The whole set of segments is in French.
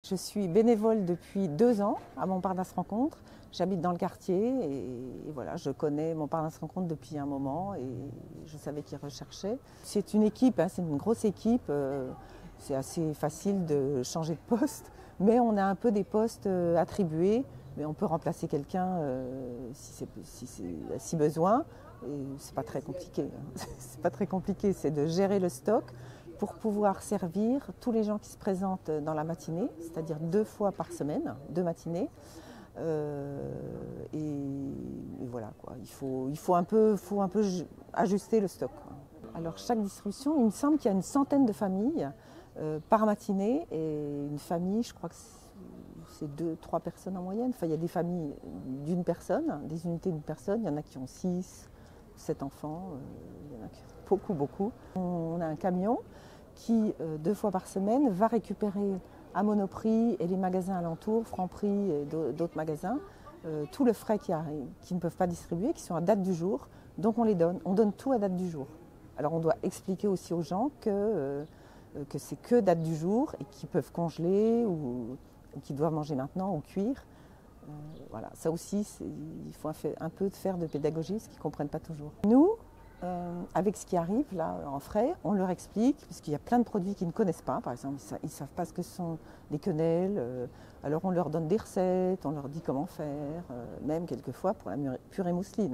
Je suis bénévole depuis 2 ans à Montparnasse Rencontre. J'habite dans le quartier et voilà, je connais Montparnasse Rencontre depuis un moment et je savais qu'ils recherchaient. C'est une équipe, c'est une grosse équipe. C'est assez facile de changer de poste, mais on a un peu des postes attribués. Mais on peut remplacer quelqu'un si besoin. Et c'est pas très compliqué. C'est pas très compliqué, c'est de gérer le stock pour pouvoir servir tous les gens qui se présentent dans la matinée, c'est-à-dire 2 fois par semaine, 2 matinées. Et voilà, quoi. Il faut un peu ajuster le stock, quoi. Alors chaque distribution, il me semble qu'il y a une centaine de familles par matinée, et une famille, je crois que c'est 2-3 personnes en moyenne. Enfin, il y a des familles d'une personne, des unités d'une personne, il y en a qui ont 6, 7 enfants, il y en a qui ont beaucoup. On a un camion qui, 2 fois par semaine, va récupérer à Monoprix et les magasins alentours, Franprix et d'autres magasins, tout le frais qui ne peuvent pas distribuer, qui sont à date du jour. Donc on les donne. On donne tout à date du jour. Alors on doit expliquer aussi aux gens que c'est que date du jour et qu'ils peuvent congeler ou qu'ils doivent manger maintenant ou cuire. Voilà, ça aussi, il faut un peu faire de pédagogie, parce qu'ils ne comprennent pas toujours. Nous, avec ce qui arrive là en frais, on leur explique, parce qu'il y a plein de produits qu'ils ne connaissent pas. Par exemple, ils ne savent pas ce que sont des quenelles. Alors on leur donne des recettes, on leur dit comment faire, même quelquefois pour la purée mousseline.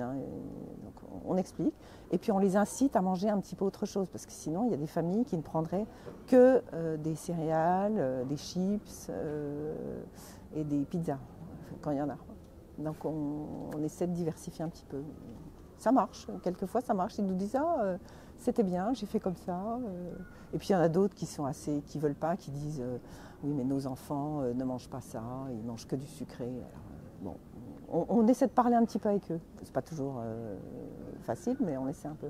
Donc on explique. Et puis on les incite à manger un petit peu autre chose, parce que sinon il y a des familles qui ne prendraient que des céréales, des chips et des pizzas, quand il y en a. Donc on essaie de diversifier un petit peu. Ça marche, quelquefois ça marche. Ils nous disent c'était bien, j'ai fait comme ça. Et puis il y en a d'autres qui veulent pas, qui disent oui mais nos enfants ne mangent pas ça, ils mangent que du sucré. Alors, bon, on essaie de parler un petit peu avec eux. C'est pas toujours facile, mais on essaie un peu.